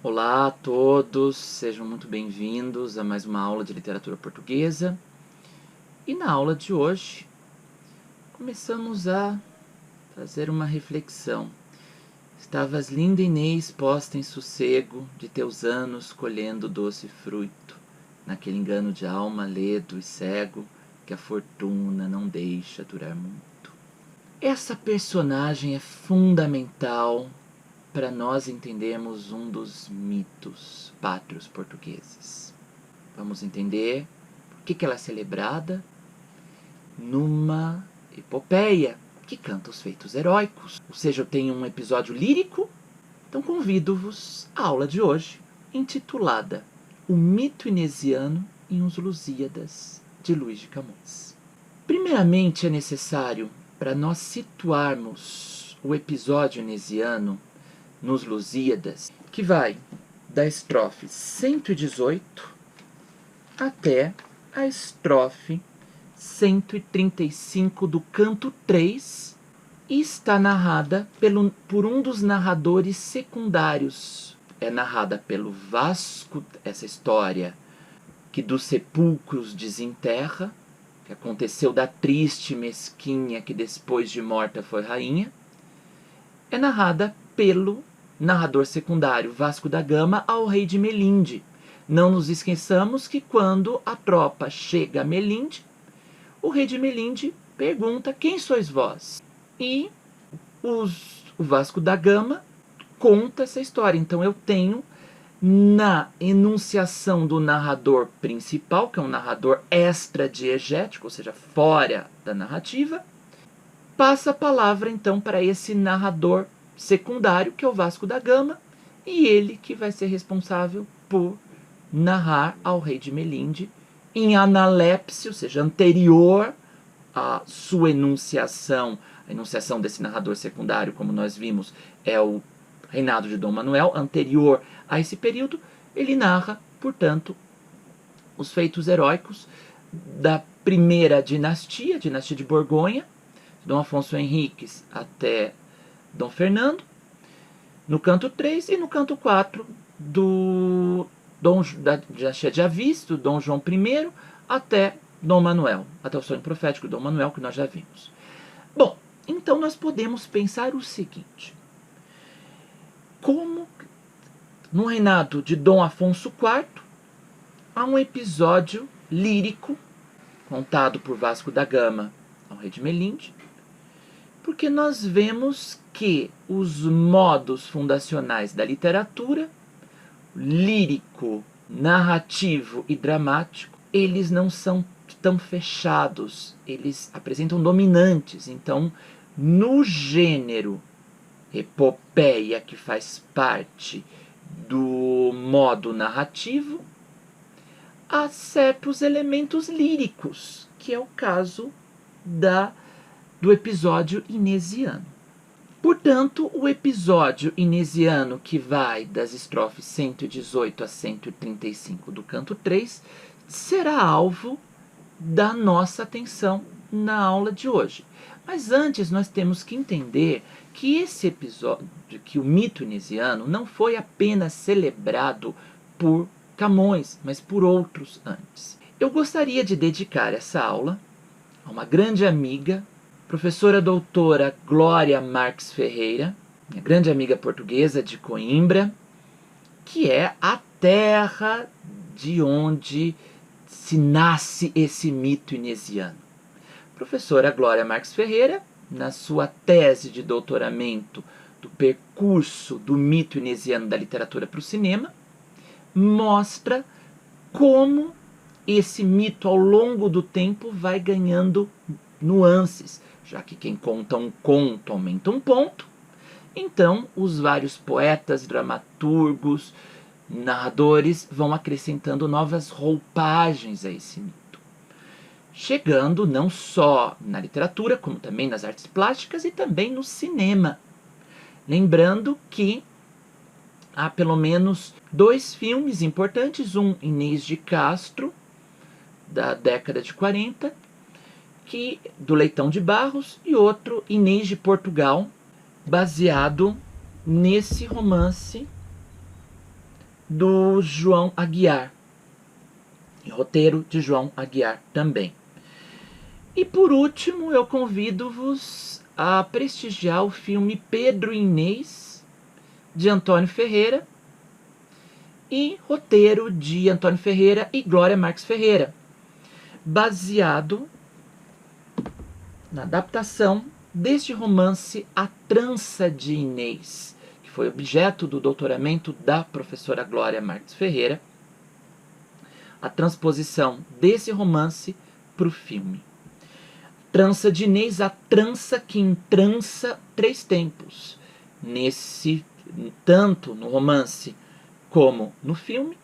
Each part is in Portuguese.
Olá a todos, sejam muito bem-vindos a mais uma aula de literatura portuguesa. E na aula de hoje, começamos a fazer uma reflexão. Estavas linda, Inês, posta em sossego de teus anos, colhendo doce fruto, naquele engano de alma ledo e cego, que a fortuna não deixa durar muito. Essa personagem é fundamental para nós entendermos um dos mitos pátrios portugueses. Vamos entender por que ela é celebrada numa epopeia que canta os feitos heróicos. Ou seja, eu tenho um episódio lírico, então convido-vos à aula de hoje, intitulada O Mito Inesiano em Os Lusíadas, de Luís de Camões. Primeiramente é necessário, para nós situarmos o episódio inesiano nos Lusíadas, que vai da estrofe 118 até a estrofe 135 do canto 3 e está narrada por um dos narradores secundários. É narrada pelo Vasco, essa história que dos sepulcros desenterra, que aconteceu da triste mesquinha que depois de morta foi rainha. É narrada pelo narrador secundário Vasco da Gama ao rei de Melinde. Não nos esqueçamos que quando a tropa chega a Melinde, o rei de Melinde pergunta: quem sois vós? E o Vasco da Gama conta essa história. Então eu tenho na enunciação do narrador principal, que é um narrador extra-diegético, ou seja, fora da narrativa, passa a palavra então para esse narrador secundário, que é o Vasco da Gama, e ele que vai ser responsável por narrar ao rei de Melinde em analepse, ou seja, anterior à sua enunciação. A enunciação desse narrador secundário, como nós vimos, é o reinado de Dom Manuel. Anterior a esse período, ele narra, portanto, os feitos heróicos da primeira dinastia, a dinastia de Borgonha, Dom Afonso Henriques até Dom Fernando, no canto 3, e no canto 4 da dinastia de Avis, do Dom João I, até Dom Manuel, até o sonho profético de Dom Manuel, que nós já vimos. Bom, então nós podemos pensar o seguinte: como no reinado de Dom Afonso IV há um episódio lírico contado por Vasco da Gama ao rei de Melinde, porque nós vemos que os modos fundacionais da literatura, lírico, narrativo e dramático, eles não são tão fechados, eles apresentam dominantes. Então, no gênero epopeia, que faz parte do modo narrativo, há certos elementos líricos, que é o caso do episódio inesiano. Portanto, o episódio inesiano, que vai das estrofes 118 a 135 do canto 3, será alvo da nossa atenção na aula de hoje. Mas antes nós temos que entender que esse episódio, que o mito inesiano, não foi apenas celebrado por Camões, mas por outros antes. Eu gostaria de dedicar essa aula a uma grande amiga, professora doutora Glória Marques Ferreira, minha grande amiga portuguesa de Coimbra, que é a terra de onde se nasce esse mito inesiano. Professora Glória Marques Ferreira, na sua tese de doutoramento do percurso do mito inesiano da literatura para o cinema, mostra como esse mito ao longo do tempo vai ganhando nuances, já que quem conta um conto aumenta um ponto. Então os vários poetas, dramaturgos, narradores vão acrescentando novas roupagens a esse mito, chegando não só na literatura, como também nas artes plásticas e também no cinema. Lembrando que há pelo menos 2 filmes importantes, um Inês de Castro, da década de 40, do Leitão de Barros, e outro Inês de Portugal, baseado nesse romance do João Aguiar. E roteiro de João Aguiar também. E por último, eu convido-vos a prestigiar o filme Pedro e Inês, de Antônio Ferreira, e roteiro de Antônio Ferreira e Glória Marques Ferreira, baseado na adaptação deste romance A Trança de Inês, que foi objeto do doutoramento da professora Glória Marques Ferreira, a transposição desse romance para o filme. Trança de Inês, a trança que entrança 3 tempos. Tanto no romance como no filme.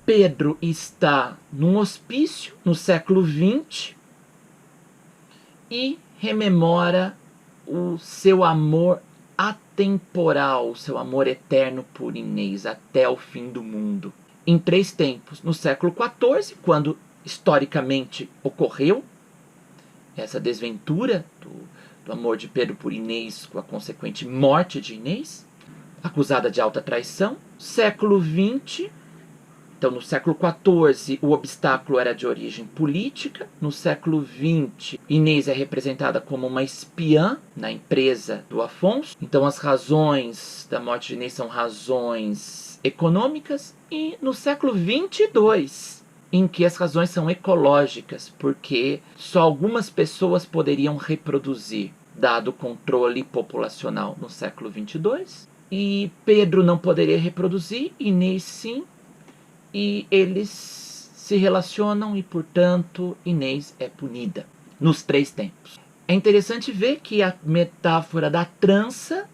Pedro está num hospício no século XX e rememora o seu amor atemporal, o seu amor eterno por Inês até o fim do mundo. Em 3 tempos, no século XIV, quando historicamente ocorreu essa desventura do amor de Pedro por Inês, com a consequente morte de Inês, acusada de alta traição. Século XX, então no século XIV o obstáculo era de origem política. No século XX, Inês é representada como uma espiã na empresa do Afonso. Então as razões da morte de Inês são razões econômicas. E no século XXII, em que as razões são ecológicas, porque só algumas pessoas poderiam reproduzir, dado o controle populacional no século XXII. E Pedro não poderia reproduzir, Inês sim, e eles se relacionam e, portanto, Inês é punida nos 3 tempos. É interessante ver que a metáfora da trança,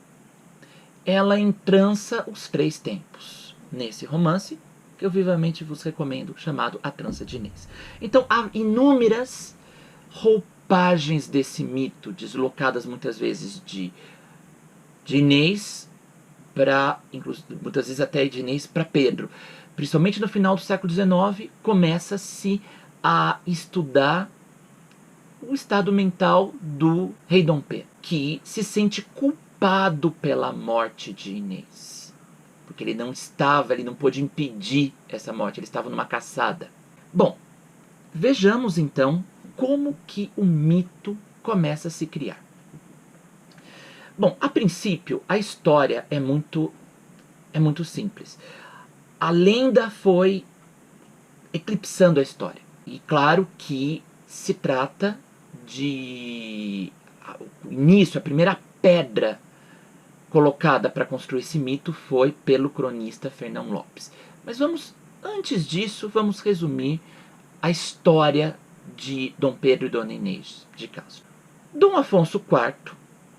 ela entrança os 3 tempos nesse romance, que eu vivamente vos recomendo, chamado A Trança de Inês. Então, há inúmeras roupagens desse mito, deslocadas muitas vezes de Inês para, muitas vezes até de Inês para Pedro. Principalmente no final do século XIX, começa-se a estudar o estado mental do rei Dom Pedro, que se sente culpado pela morte de Inês. Porque ele não pôde impedir essa morte, ele estava numa caçada. Bom, vejamos então como que o mito começa a se criar. Bom, a princípio, a história é muito simples. A lenda foi eclipsando a história. E claro que se trata de o início, a primeira pedra colocada para construir esse mito foi pelo cronista Fernão Lopes. Mas antes disso, vamos resumir a história de Dom Pedro e Dona Inês de Castro. Dom Afonso IV,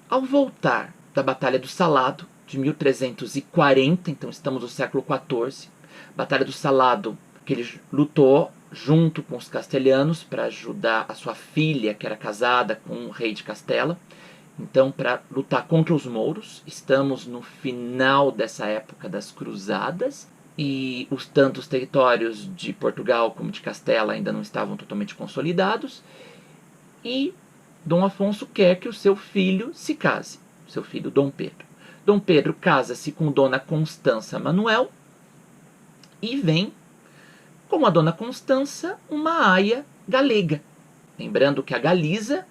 ao voltar da Batalha do Salado, de 1340, então estamos no século XIV, Batalha do Salado, que ele lutou junto com os castelhanos para ajudar a sua filha, que era casada com o rei de Castela, então para lutar contra os mouros. Estamos no final dessa época das cruzadas, e tanto os territórios de Portugal como de Castela ainda não estavam totalmente consolidados, e Dom Afonso quer que o seu filho se case, seu filho Dom Pedro. Dom Pedro casa-se com Dona Constança Manuel e vem com a Dona Constança uma aia galega. Lembrando que a Galiza,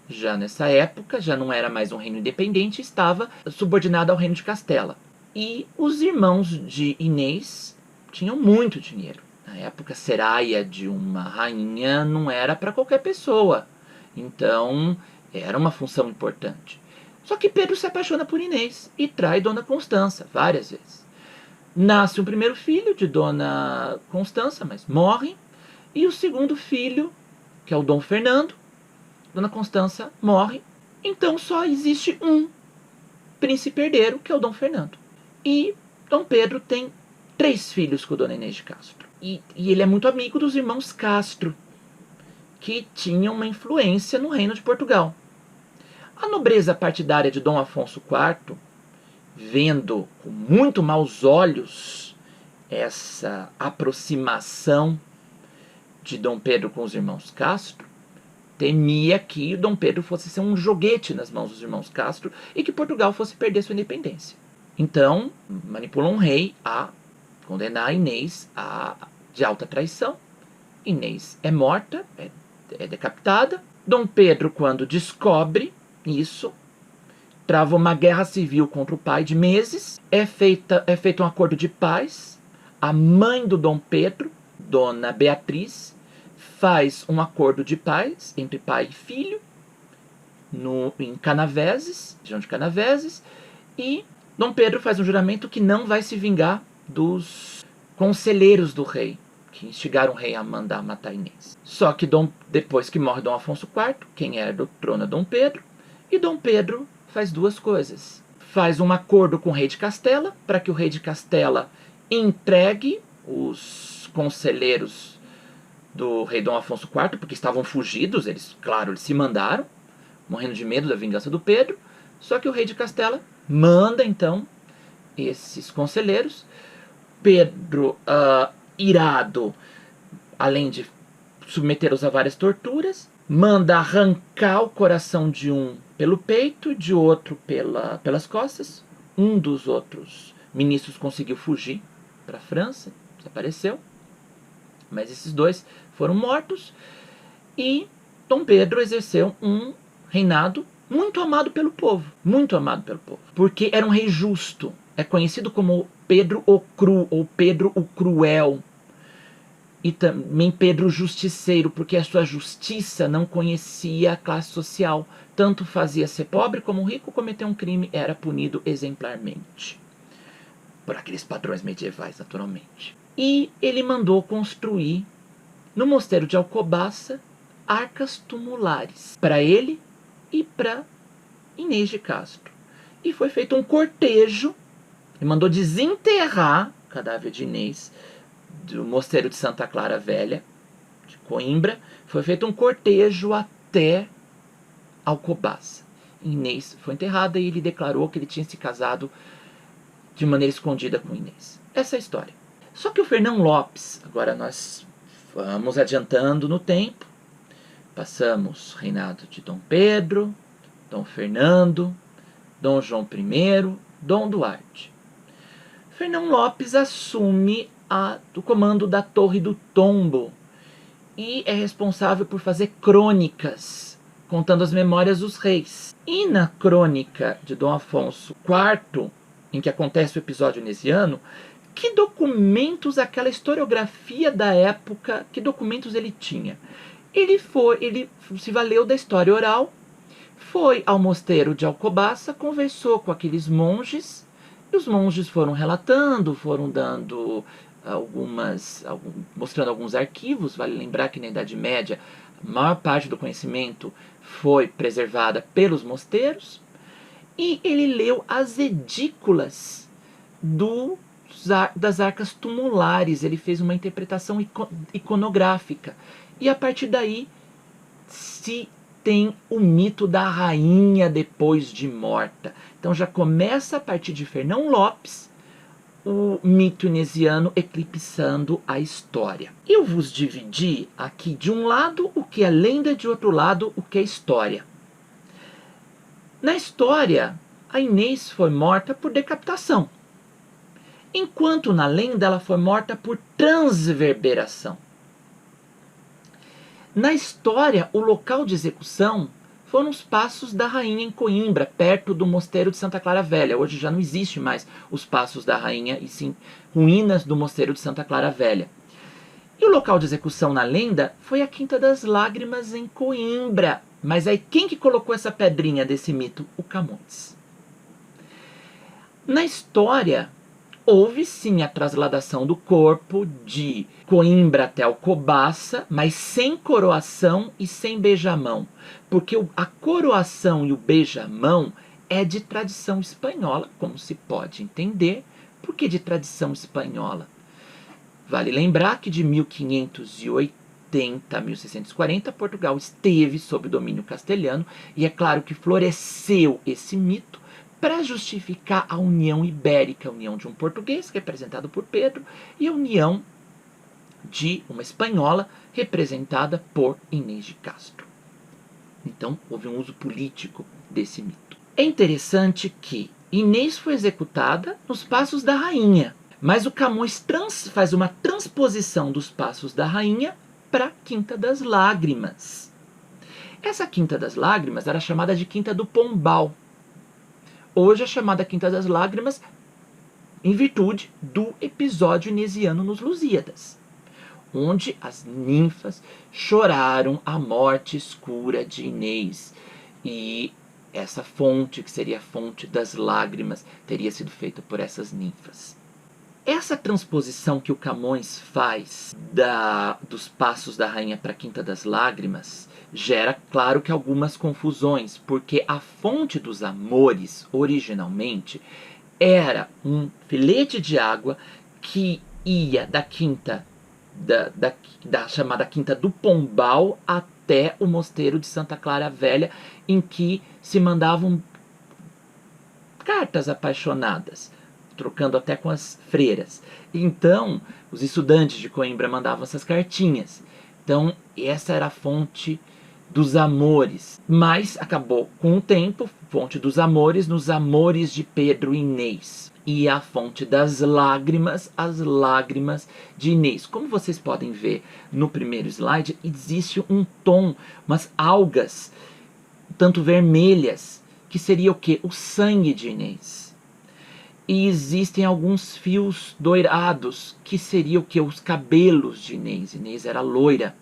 já nessa época, já não era mais um reino independente, estava subordinada ao reino de Castela. E os irmãos de Inês tinham muito dinheiro. Na época, ser aia de uma rainha não era para qualquer pessoa. Então, era uma função importante. Só que Pedro se apaixona por Inês e trai Dona Constança várias vezes. Nasce um primeiro filho de Dona Constança, mas morre. E o segundo filho, que é o Dom Fernando, Dona Constança morre. Então só existe um príncipe herdeiro, que é o Dom Fernando. E Dom Pedro tem 3 filhos com Dona Inês de Castro. E ele é muito amigo dos irmãos Castro, que tinham uma influência no reino de Portugal. A nobreza partidária de Dom Afonso IV, vendo com muito maus olhos essa aproximação de Dom Pedro com os irmãos Castro, temia que Dom Pedro fosse ser um joguete nas mãos dos irmãos Castro e que Portugal fosse perder sua independência. Então, manipulou um rei a condenar Inês de alta traição. Inês é morta, é decapitada. Dom Pedro, quando descobre isso, trava uma guerra civil contra o pai de meses. É feito um acordo de paz. A mãe do Dom Pedro, Dona Beatriz, faz um acordo de paz entre pai e filho em Canaveses, região de Canaveses, e Dom Pedro faz um juramento que não vai se vingar dos conselheiros do rei, que instigaram o rei a mandar matar Inês. Só que depois que morre Dom Afonso IV, quem era do trono é Dom Pedro, e Dom Pedro faz duas coisas. Faz um acordo com o rei de Castela, para que o rei de Castela entregue os conselheiros do rei Dom Afonso IV, porque estavam fugidos, eles se mandaram, morrendo de medo da vingança do Pedro. Só que o rei de Castela manda, então, esses conselheiros. Pedro, irado, além de submetê-los a várias torturas, manda arrancar o coração de um pelo peito, de outro pelas costas. Um dos outros ministros conseguiu fugir para a França, desapareceu. Mas esses dois foram mortos. E Dom Pedro exerceu um reinado muito amado pelo povo. Muito amado pelo povo. Porque era um rei justo. É conhecido como Pedro o Cru, ou Pedro o Cruel. E também Pedro o Justiceiro, porque a sua justiça não conhecia a classe social. Tanto fazia ser pobre como rico, cometer um crime era punido exemplarmente. Por aqueles padrões medievais, naturalmente. E ele mandou construir, no mosteiro de Alcobaça, arcas tumulares para ele e para Inês de Castro. E foi feito um cortejo. Ele mandou desenterrar o cadáver de Inês do mosteiro de Santa Clara Velha, de Coimbra. Foi feito um cortejo até Alcobaça. Inês foi enterrada e ele declarou que ele tinha se casado de maneira escondida com Inês. Essa é a história. Só que o Fernão Lopes, agora nós vamos adiantando no tempo, passamos reinado de Dom Pedro, Dom Fernando, Dom João I, Dom Duarte. Fernão Lopes assume o comando da Torre do Tombo e é responsável por fazer crônicas, contando as memórias dos reis. E na crônica de Dom Afonso IV, em que acontece o episódio inesiano, que documentos, aquela historiografia da época, que documentos ele tinha? Ele se valeu da história oral, foi ao mosteiro de Alcobaça, conversou com aqueles monges, e os monges foram relatando, foram dando mostrando alguns arquivos. Vale lembrar que na Idade Média a maior parte do conhecimento foi preservada pelos mosteiros, e ele leu as edículas das arcas tumulares. Ele fez uma interpretação iconográfica. E a partir daí se tem o mito da rainha depois de morta. Então já começa a partir de Fernão Lopes o mito inesiano eclipsando a história. Eu vos dividi aqui de um lado o que é lenda, de outro lado o que é história. Na história, a Inês foi morta por decapitação, enquanto na lenda ela foi morta por transverberação. Na história, o local de execução foram os Passos da Rainha em Coimbra, perto do mosteiro de Santa Clara Velha. Hoje já não existe mais os Passos da Rainha, e sim ruínas do mosteiro de Santa Clara Velha. E o local de execução na lenda foi a Quinta das Lágrimas em Coimbra. Mas aí quem que colocou essa pedrinha desse mito? O Camões. Na história, houve sim a trasladação do corpo de Coimbra até Alcobaça, mas sem coroação e sem beijamão. Porque a coroação e o beijamão é de tradição espanhola, como se pode entender. Por que de tradição espanhola? Vale lembrar que de 1580 a 1640, Portugal esteve sob domínio castelhano, e é claro que floresceu esse mito para justificar a União Ibérica, a união de um português, representado por Pedro, e a união de uma espanhola, representada por Inês de Castro. Então, houve um uso político desse mito. É interessante que Inês foi executada nos Passos da Rainha, Mas o Camões faz uma transposição dos Passos da Rainha para a Quinta das Lágrimas. Essa Quinta das Lágrimas era chamada de Quinta do Pombal. Hoje é chamada Quinta das Lágrimas em virtude do episódio inesiano nos Lusíadas, onde as ninfas choraram a morte escura de Inês. E essa fonte, que seria a fonte das lágrimas, teria sido feita por essas ninfas. Essa transposição que o Camões faz dos Passos da Rainha para a Quinta das Lágrimas gera, claro, que algumas confusões, porque a fonte dos amores, originalmente, era um filete de água que ia da quinta, da chamada Quinta do Pombal até o mosteiro de Santa Clara Velha, em que se mandavam cartas apaixonadas, trocando até com as freiras. Então, os estudantes de Coimbra mandavam essas cartinhas. Então, essa era a fonte dos amores. Mas acabou com o tempo, fonte dos amores, nos amores de Pedro e Inês. E a fonte das lágrimas, as lágrimas de Inês. Como vocês podem ver no primeiro slide, existe um tom, umas algas, tanto vermelhas, que seria o quê? O sangue de Inês. E existem alguns fios doirados, que seria o quê? Os cabelos de Inês. Inês era loira,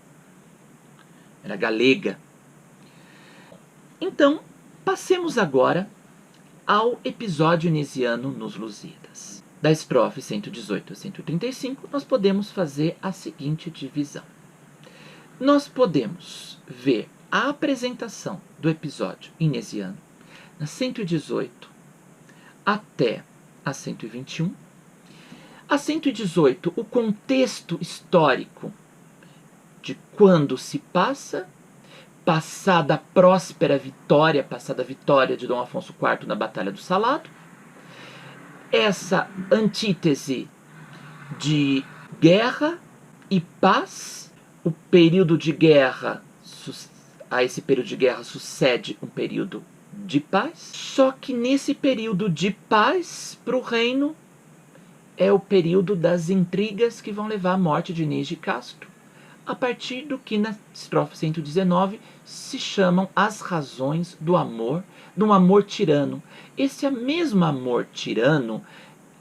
era galega. Então, passemos agora ao episódio inesiano nos Lusíadas. Da estrofe 118 a 135, nós podemos fazer a seguinte divisão. Nós podemos ver a apresentação do episódio inesiano na 118 até a 121. A 118, o contexto histórico de quando se passa, passada a próspera vitória, passada a vitória de Dom Afonso IV na Batalha do Salado. Essa antítese de guerra e paz, o período de guerra, a esse período de guerra sucede um período de paz. Só que nesse período de paz para o reino é o período das intrigas que vão levar à morte de Inês de Castro, a partir do que na estrofe 119 se chamam as razões do amor, de um amor tirano. Esse mesmo amor tirano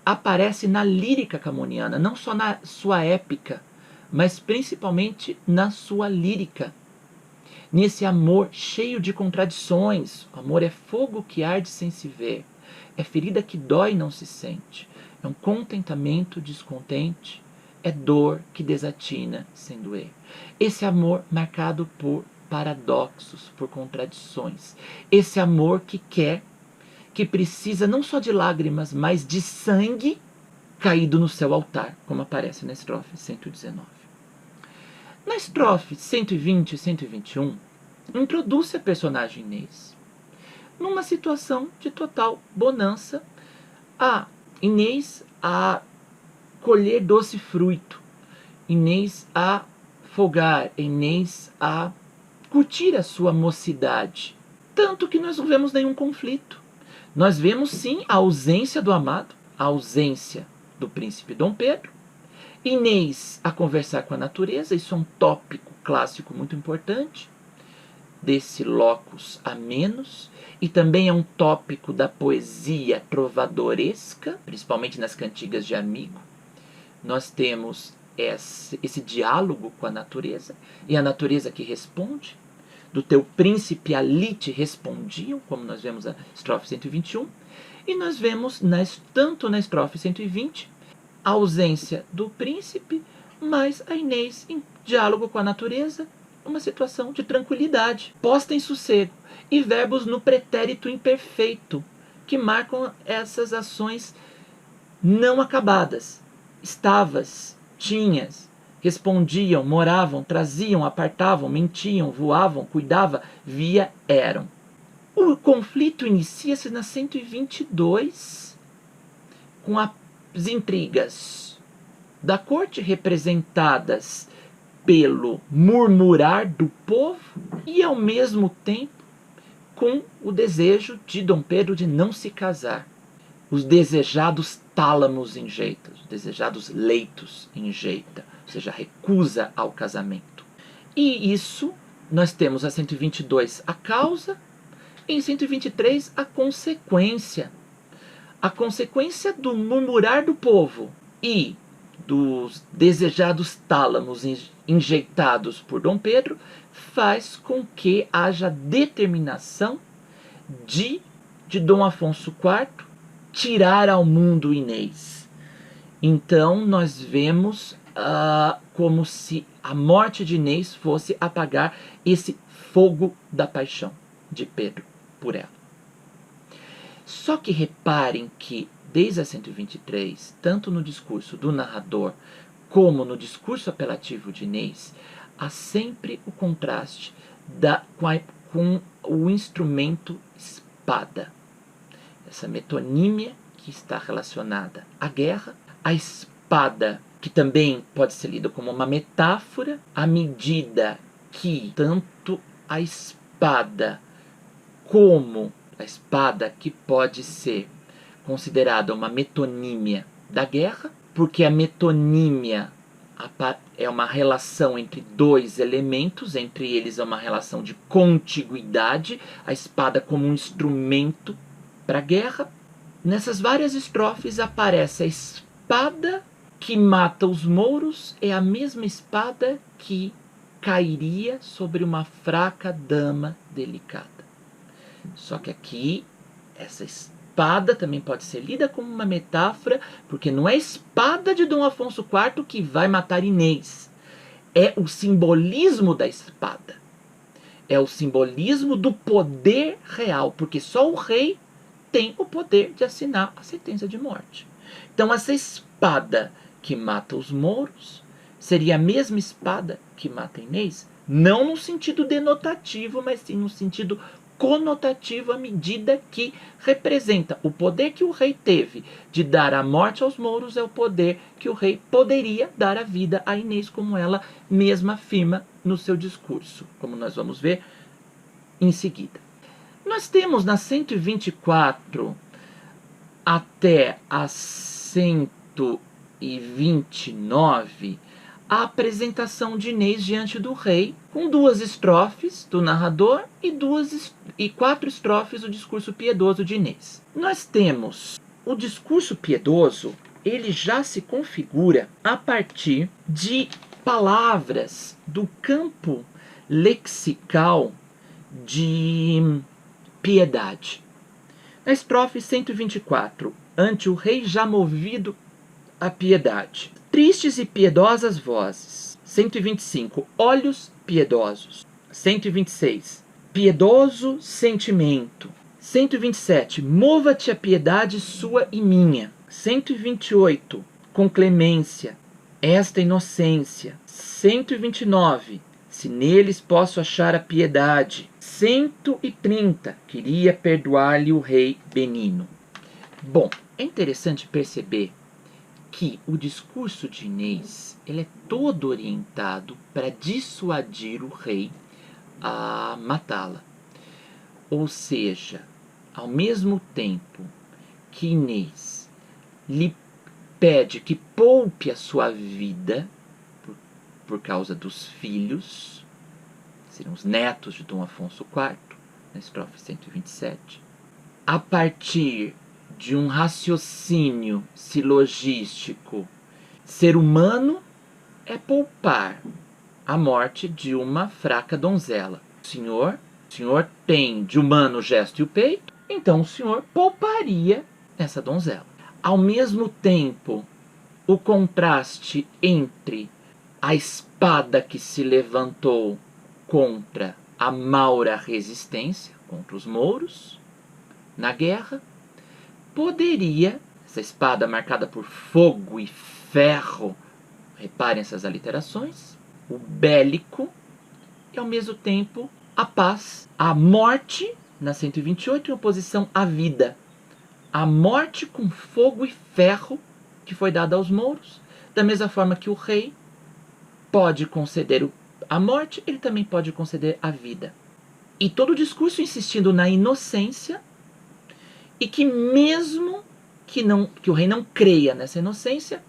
aparece na lírica camoniana, não só na sua épica, mas principalmente na sua lírica. Nesse amor cheio de contradições. O amor é fogo que arde sem se ver, é ferida que dói e não se sente, é um contentamento descontente, é dor que desatina sem doer. Esse amor marcado por paradoxos, por contradições. Esse amor que quer, que precisa não só de lágrimas, mas de sangue caído no seu altar, como aparece na estrofe 119. Na estrofe 120 e 121, introduz-se a personagem Inês numa situação de total bonança, a Inês a colher doce fruto, Inês a folgar, Inês a curtir a sua mocidade. Tanto que nós não vemos nenhum conflito. Nós vemos sim a ausência do amado, a ausência do príncipe Dom Pedro, Inês a conversar com a natureza. Isso é um tópico clássico muito importante desse locus amenus, e também é um tópico da poesia trovadoresca, principalmente nas cantigas de amigo. Nós temos esse diálogo com a natureza, e a natureza que responde. Do teu príncipe ali te respondiam, como nós vemos na estrofe 121, e nós vemos tanto na estrofe 120 a ausência do príncipe, mas a Inês em diálogo com a natureza, uma situação de tranquilidade, posta em sossego, e verbos no pretérito imperfeito, que marcam essas ações não acabadas. Estavas, tinhas, respondiam, moravam, traziam, apartavam, mentiam, voavam, cuidava, via, eram. O conflito inicia-se na 122, com as intrigas da corte representadas pelo murmurar do povo e, ao mesmo tempo, com o desejo de Dom Pedro de não se casar. os desejados tálamos enjeita, os desejados leitos enjeita, ou seja, recusa ao casamento. E isso nós temos a 122 a causa, e em 123 a consequência. A consequência do murmurar do povo e dos desejados tálamos enjeitados por Dom Pedro faz com que haja determinação de Dom Afonso IV tirar ao mundo Inês. Então nós vemos como se a morte de Inês fosse apagar esse fogo da paixão de Pedro por ela. Só que reparem que desde a 123, tanto no discurso do narrador como no discurso apelativo de Inês, há sempre o contraste com o instrumento espada. Essa metonímia que está relacionada à guerra, a espada, que também pode ser lida como uma metáfora, à medida que tanto a espada como a espada, que pode ser considerada uma metonímia da guerra, porque a metonímia é uma relação entre dois elementos, entre eles é uma relação de contiguidade, a espada como um instrumento para a guerra. Nessas várias estrofes aparece a espada que mata os mouros, é a mesma espada que cairia sobre uma fraca dama delicada. Só que aqui, essa espada também pode ser lida como uma metáfora, porque não é a espada de Dom Afonso IV que vai matar Inês. É o simbolismo da espada. É o simbolismo do poder real, porque só o rei tem o poder de assinar a sentença de morte. Então essa espada que mata os mouros seria a mesma espada que mata Inês? Não no sentido denotativo, mas sim no sentido conotativo, à medida que representa o poder que o rei teve de dar a morte aos mouros, é o poder que o rei poderia dar a vida a Inês, como ela mesma afirma no seu discurso, como nós vamos ver em seguida. Nós temos na 124 até a 129 a apresentação de Inês diante do rei, com 2 estrofes do narrador e 4 estrofes do discurso piedoso de Inês. Nós temos o discurso piedoso, ele já se configura a partir de palavras do campo lexical de piedade. Na estrofe 124, ante o rei já movido a piedade. Tristes e piedosas vozes. 125, olhos piedosos. 126, piedoso sentimento. 127, mova-te a piedade sua e minha. 128, com clemência, esta inocência. 129, se neles posso achar a piedade. 130, queria perdoar-lhe o rei Benino. Bom, é interessante perceber que o discurso de Inês ele é todo orientado para dissuadir o rei a matá-la. Ou seja, ao mesmo tempo que Inês lhe pede que poupe a sua vida por causa dos filhos, seriam os netos de Dom Afonso IV, na estrofe 127, a partir de um raciocínio silogístico, ser humano é poupar a morte de uma fraca donzela. O senhor tem de humano o gesto e o peito, então o senhor pouparia essa donzela. Ao mesmo tempo, o contraste entre a espada que se levantou contra a maura resistência, contra os mouros, na guerra, poderia, essa espada marcada por fogo e ferro, reparem essas aliterações, o bélico e ao mesmo tempo a paz, a morte, na 128, em oposição à vida. A morte com fogo e ferro que foi dada aos mouros, da mesma forma que o rei pode conceder a morte, ele também pode conceder a vida. E todo o discurso insistindo na inocência, e que mesmo que o rei não creia nessa inocência,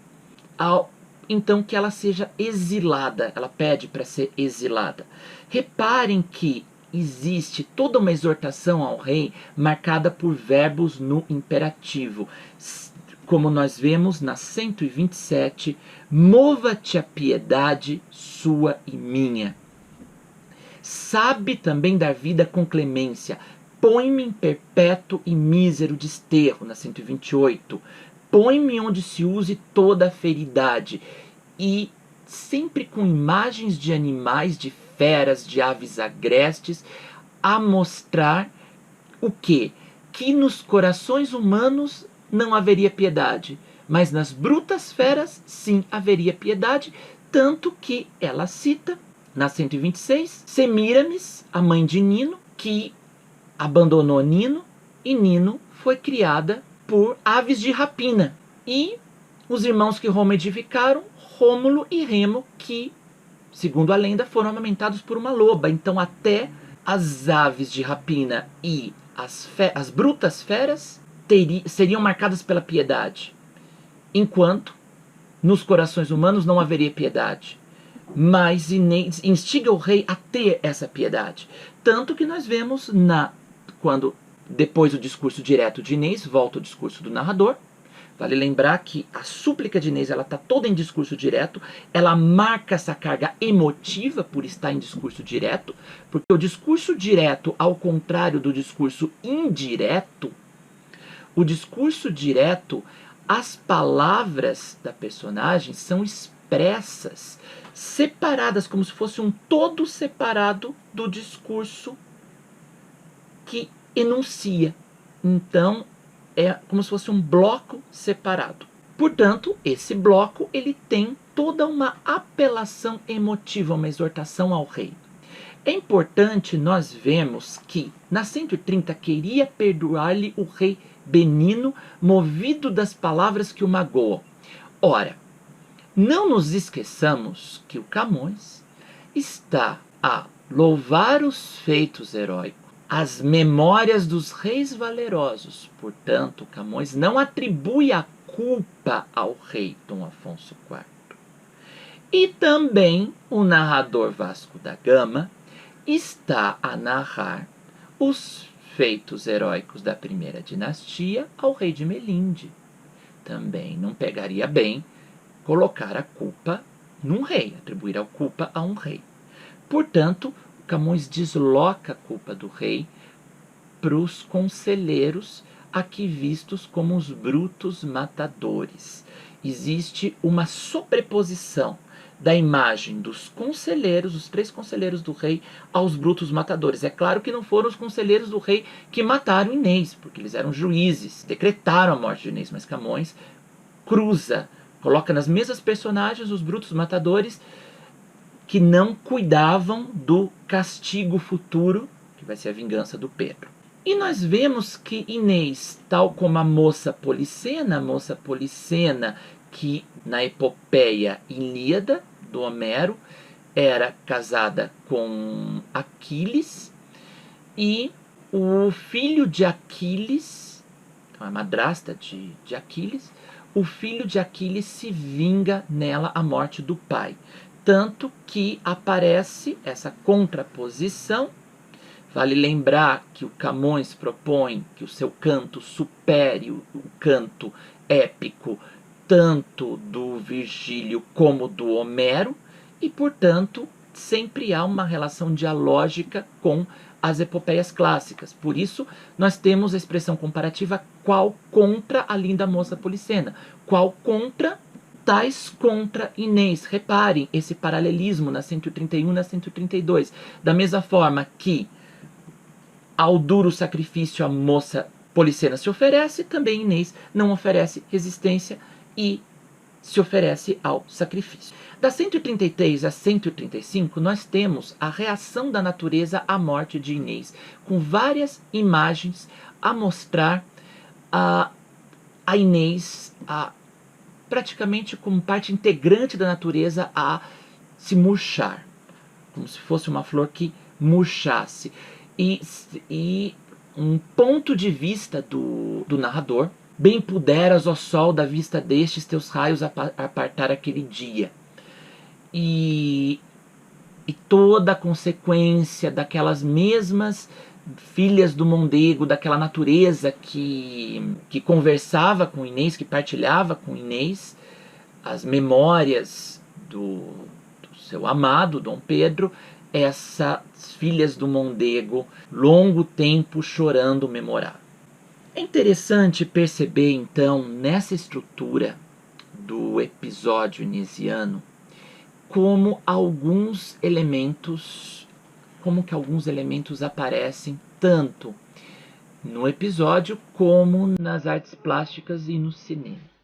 então que ela seja exilada. Ela pede para ser exilada. Reparem que existe toda uma exortação ao rei marcada por verbos no imperativo. Como nós vemos na 127, mova-te a piedade sua e minha. Sabe também dar vida com clemência. Põe-me em perpétuo e mísero desterro, na 128. Põe-me onde se use toda a feridade. E sempre com imagens de animais, de feras, de aves agrestes, a mostrar o quê? Que nos corações humanos não haveria piedade, mas nas brutas feras sim haveria piedade, tanto que ela cita, na 126, Semíramis, a mãe de Nino, que abandonou Nino, e Nino foi criada por aves de rapina. E os irmãos que Roma edificaram, Rômulo e Remo, que, segundo a lenda, foram amamentados por uma loba. Então até as aves de rapina e as brutas feras seriam marcadas pela piedade, enquanto nos corações humanos não haveria piedade. Mas Inês instiga o rei a ter essa piedade. Tanto que nós vemos quando depois do discurso direto de Inês, volta o discurso do narrador. Vale lembrar que a súplica de Inês está toda em discurso direto, ela marca essa carga emotiva por estar em discurso direto, porque o discurso direto, ao contrário do discurso indireto, o discurso direto, as palavras da personagem são expressas, separadas, como se fosse um todo separado do discurso que enuncia. Então, é como se fosse um bloco separado. Portanto, esse bloco ele tem toda uma apelação emotiva, uma exortação ao rei. É importante nós vermos que, na 130, queria perdoar-lhe o rei benino, movido das palavras que o magoam. Ora, não nos esqueçamos que o Camões está a louvar os feitos heróicos, as memórias dos reis valerosos. Portanto, Camões não atribui a culpa ao rei Dom Afonso IV. E também o narrador Vasco da Gama está a narrar os feitos heróicos da primeira dinastia ao rei de Melinde. Também não pegaria bem colocar a culpa num rei, atribuir a culpa a um rei. Portanto, Camões desloca a culpa do rei para os conselheiros, aqui vistos como os brutos matadores. Existe uma sobreposição da imagem dos conselheiros, os 3 conselheiros do rei, aos brutos matadores. É claro que não foram os conselheiros do rei que mataram Inês, porque eles eram juízes, decretaram a morte de Inês, mas Camões coloca nas mesmas personagens os brutos matadores que não cuidavam do castigo futuro, que vai ser a vingança do Pedro. E nós vemos que Inês, tal como a moça Policena que na epopeia Ilíada, do Homero, era casada com Aquiles, e o filho de Aquiles, a madrasta de Aquiles, o filho de Aquiles se vinga nela a morte do pai. Tanto que aparece essa contraposição. Vale lembrar que o Camões propõe que o seu canto supere o canto épico tanto do Virgílio como do Homero, e, portanto, sempre há uma relação dialógica com as epopeias clássicas. Por isso, nós temos a expressão comparativa qual contra a linda moça Policena, qual contra tais contra Inês. Reparem esse paralelismo na 131 e na 132. Da mesma forma que ao duro sacrifício a moça Policena se oferece, também Inês não oferece resistência e se oferece ao sacrifício. Da 133 a 135, nós temos a reação da natureza à morte de Inês, com várias imagens a mostrar a Inês praticamente como parte integrante da natureza a se murchar, como se fosse uma flor que murchasse. E um ponto de vista do narrador Bem puderas, ó sol, da vista destes teus raios apartar aquele dia. E toda a consequência daquelas mesmas filhas do Mondego, daquela natureza que conversava com Inês, que partilhava com Inês as memórias do seu amado Dom Pedro, essas filhas do Mondego, longo tempo chorando memorar. É interessante perceber, então, nessa estrutura do episódio inesiano, como que alguns elementos aparecem tanto no episódio como nas artes plásticas e no cinema.